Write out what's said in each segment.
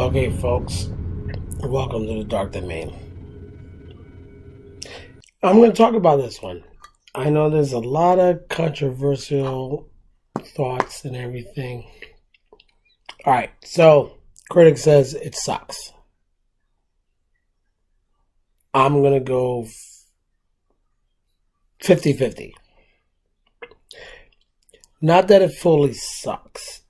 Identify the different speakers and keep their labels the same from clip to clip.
Speaker 1: Okay, folks, welcome to the Dark Domain. I'm going to talk about this one. I know there's a lot of controversial thoughts and everything. Alright, so, critic says it sucks. I'm going to go 50-50. Not that it fully sucks,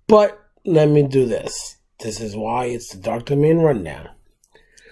Speaker 1: but let me do this. This is why it's the Dark Domain Rundown.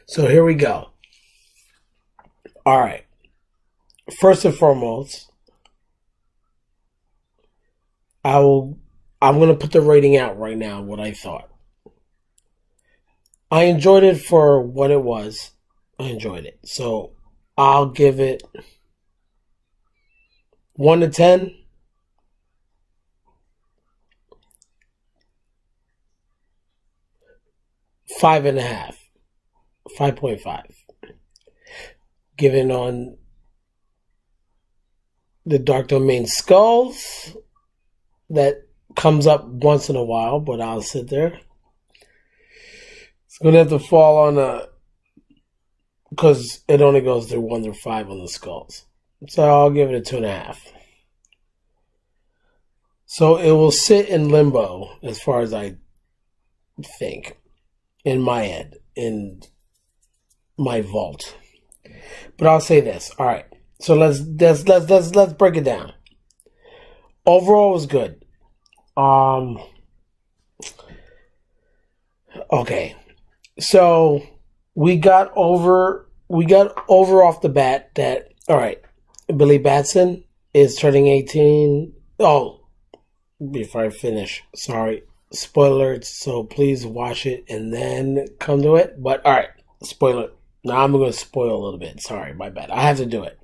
Speaker 1: So here we go. Alright. First and foremost, I'm going to put the rating out right now, what I thought. I enjoyed it for what it was. I enjoyed it. So I'll give it 1 to 10. 5.5. 5.5. Given on the Dark Domain Skulls, that comes up once in a while, but I'll sit there. It's going to have to fall on because it only goes through 1 through 5 on the Skulls. So I'll give it a 2.5. So it will sit in limbo as far as I think, in my head, in my vault. But I'll say this. All right. So let's break it down. Overall, it was good. Okay. So we got over off the bat that, all right, Billy Batson is turning 18. Oh, before I finish, sorry, spoilers. So please watch it and then come to it. But all right, spoiler. Now I'm going to spoil a little bit. Sorry, my bad. I have to do it.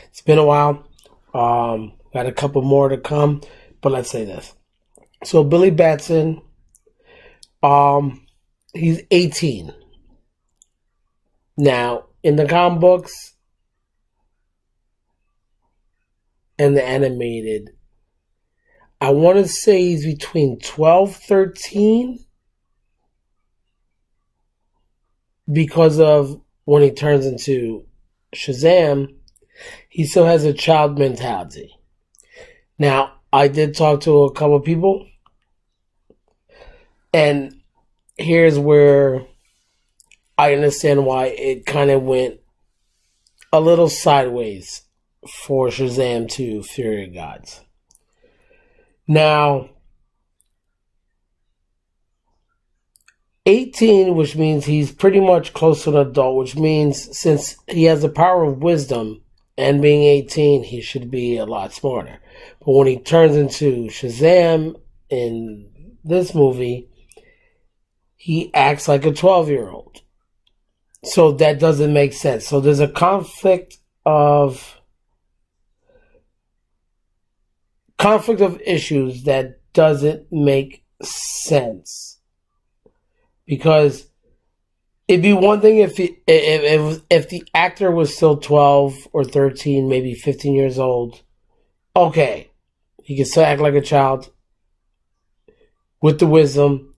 Speaker 1: It's been a while. Got a couple more to come, but let's say this. So Billy Batson, he's 18. Now, in the comic books and the animated, I want to say he's between 12, 13 because of when he turns into Shazam, he still has a child mentality. Now, I did talk to a couple of people, and here's where I understand why it kind of went a little sideways for Shazam 2 Fury of Gods. Now, 18, which means he's pretty much close to an adult, which means since he has the power of wisdom and being 18, he should be a lot smarter. But when he turns into Shazam in this movie, he acts like a 12-year-old. So that doesn't make sense. So there's a conflict of issues that doesn't make sense. Because it'd be one thing if the actor was still 12 or 13, maybe 15 years old. Okay, he can still act like a child with the wisdom,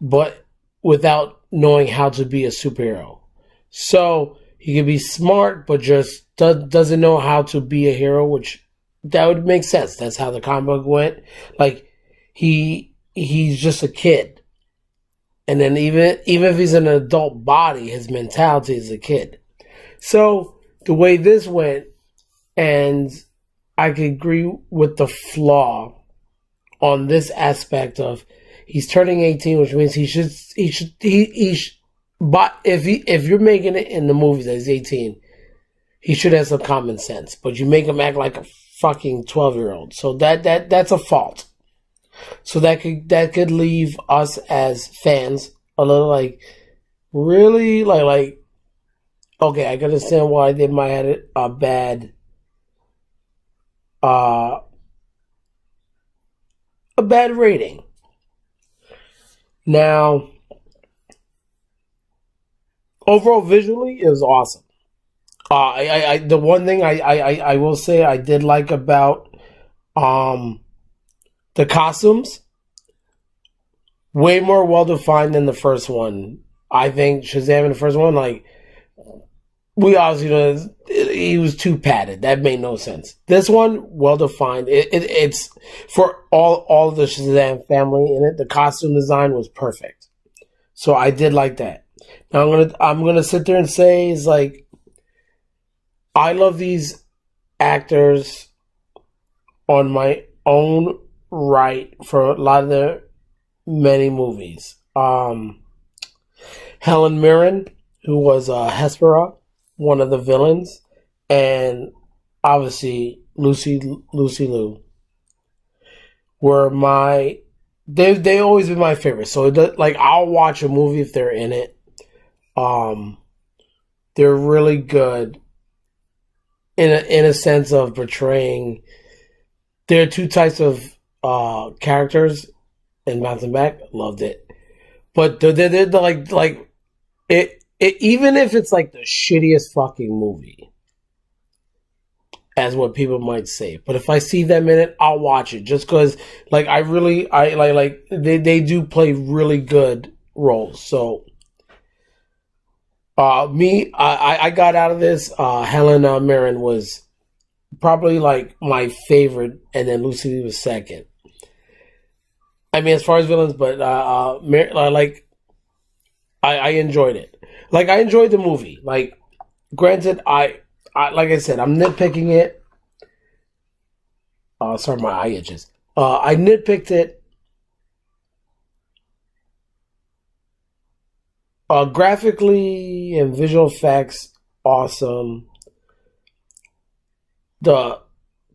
Speaker 1: but without knowing how to be a superhero. So he could be smart, but just doesn't know how to be a hero, which that would make sense. That's how the comic book went. Like he's just a kid. And then even if he's in an adult body, his mentality is a kid. So the way this went, and I could agree with the flaw on this aspect of he's turning 18, which means he should. But if you're making it in the movies that he's 18, he should have some common sense. But you make him act like a fucking 12-year-old, so that's a fault. So that could leave us as fans a little like, really? Like okay, I can understand why they might have a bad rating. Now, overall visually, it was awesome. The one thing I will say I did like about the costumes way more well defined than the first one. I think Shazam in the first one, like, we obviously know he was too padded. That made no sense. This one, well defined. It's for all of the Shazam family in it. The costume design was perfect, so I did like that. Now I'm gonna sit there and say is like I love these actors on my own right for a lot of their many movies. Helen Mirren, who was Hespera, one of the villains, and obviously Lucy Liu were my they always been my favorite. So like I'll watch a movie if they're in it. Um, they're really good in a sense of portraying. There are two types of characters in Mountain Back. Loved it, but they're like it even if it's like the shittiest fucking movie, as what people might say. But if I see them in it, I'll watch it just because, like, I like they do play really good roles. So, I got out of this. Helen Mirren was probably like my favorite, and then Lucy Lee was second. I mean, as far as villains, but like I enjoyed it. Like I enjoyed the movie. Like, granted, I like I said, I'm nitpicking it. Sorry, my eye itches. I nitpicked it. Graphically and visual effects, awesome. The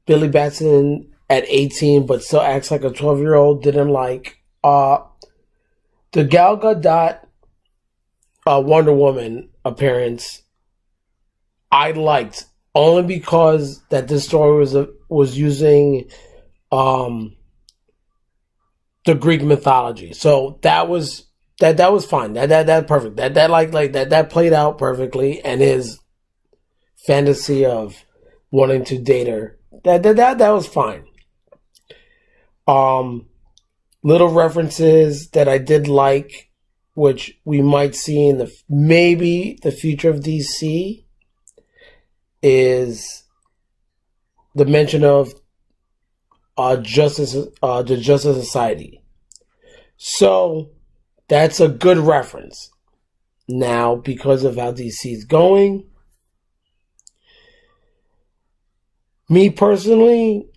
Speaker 1: Billy Batson at 18, but still acts like a 12-year-old. Didn't like. The Gal Gadot Wonder Woman appearance. I liked only because that this story was using the Greek mythology, so that was fine. That perfect. That played out perfectly, and his fantasy of wanting to date her that was fine. Little references that I did like, which we might see in maybe the future of DC, is the mention of the Justice Society. So that's a good reference. Now, because of how DC is going, me personally,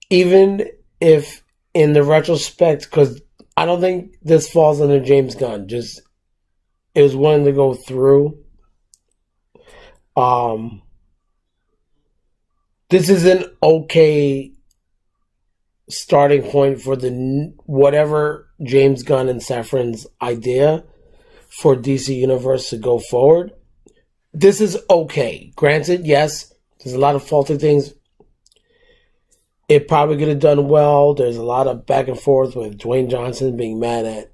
Speaker 1: even if in the retrospect, because I don't think this falls under James Gunn, just it was one to go through. This is an okay starting point for the whatever James Gunn and Safran's idea for DC Universe to go forward. This is okay. Granted, yes, there's a lot of faulty things. It probably could have done well. There's a lot of back and forth with Dwayne Johnson being mad at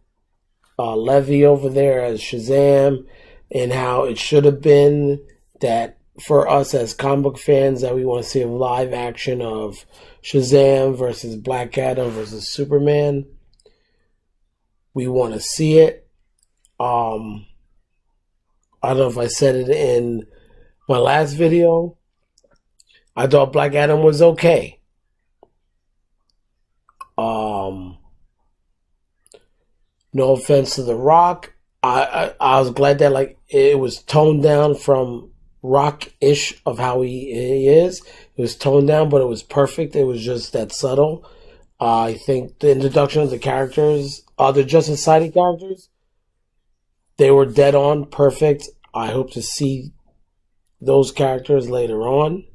Speaker 1: Levy over there as Shazam, and how it should have been that for us as comic book fans that we want to see a live action of Shazam versus Black Adam versus Superman. We want to see it. I don't know if I said it in my last video. I thought Black Adam was okay. No offense to The Rock. I was glad that like it was toned down from Rock-ish of how he is. It was toned down, but it was perfect. It was just that subtle. I think the introduction of the characters, the Justice Society characters, they were dead on, perfect. I hope to see those characters later on.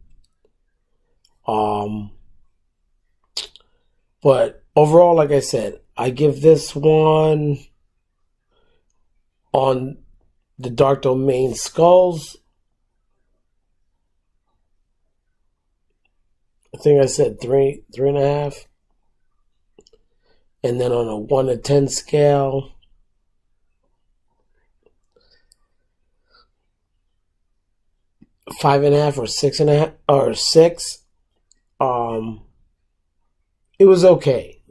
Speaker 1: But overall, like I said, I give this one on the Dark Domain Skulls. I think I said three and a half. And then on a 1 to 10 scale, five and a half or 6.5 or 6. It was okay.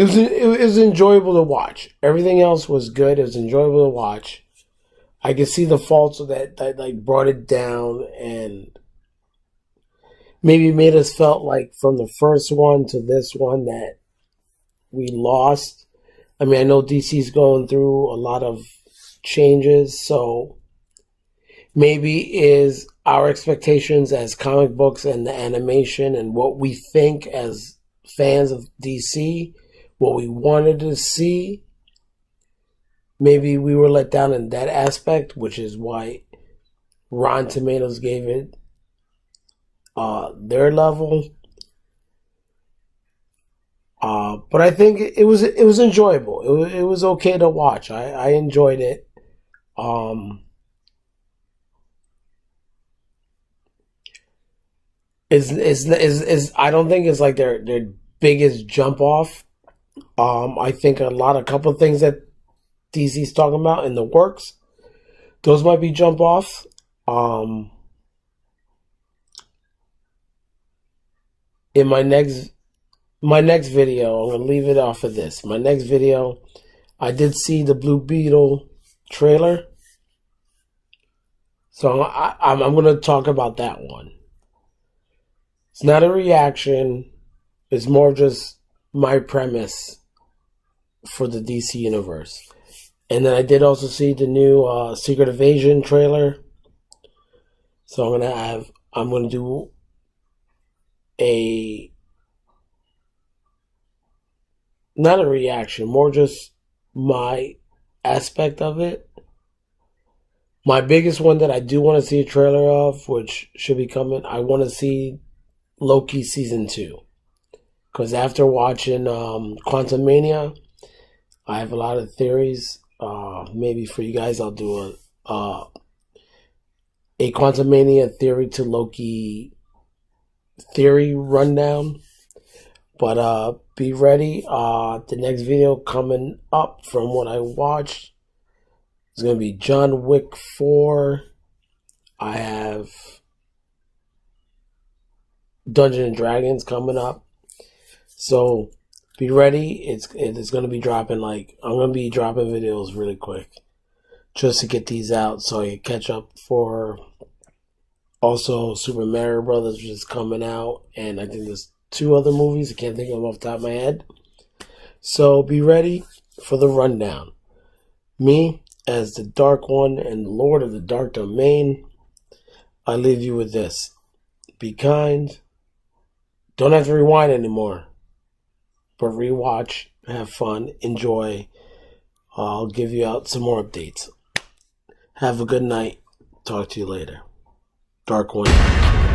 Speaker 1: it was enjoyable to watch. Everything else was good. It was enjoyable to watch. I could see the faults that like brought it down and maybe made us felt like from the first one to this one that we lost. I mean, I know DC's going through a lot of changes, so maybe is our expectations as comic books and the animation and what we think as fans of DC, what we wanted to see, maybe we were let down in that aspect, which is why Rotten Tomatoes gave it their level. But I think it was enjoyable. It was okay to watch. I enjoyed it. Is I don't think it's like their biggest jump off. I think a couple of things that DC's talking about in the works, those might be jump offs. In my next video, I'm gonna leave it off of this. My next video, I did see the Blue Beetle trailer, so I'm gonna talk about that one. It's not a reaction. It's more just my premise for the DC universe. And then I did also see the new Secret Invasion trailer. So I'm gonna do not a reaction, more just my aspect of it. My biggest one that I do want to see a trailer of, which should be coming, I want to see Loki Season 2. Because after watching Quantumania, I have a lot of theories. Maybe for you guys, I'll do a Quantumania theory to Loki theory rundown. But be ready. The next video coming up from what I watched is going to be John Wick 4. I have Dungeons and Dragons coming up. So be ready. It's going to be dropping I'm going to be dropping videos really quick just to get these out so I can catch up for also Super Mario Brothers, which is coming out, and I think there's 2 other movies. I can't think of them off the top of my head. So be ready for the rundown. Me, as the Dark One and Lord of the Dark Domain, I leave you with this. Be kind. Don't have to rewind anymore. But rewatch, have fun, enjoy. I'll give you out some more updates. Have a good night. Talk to you later. Dark One.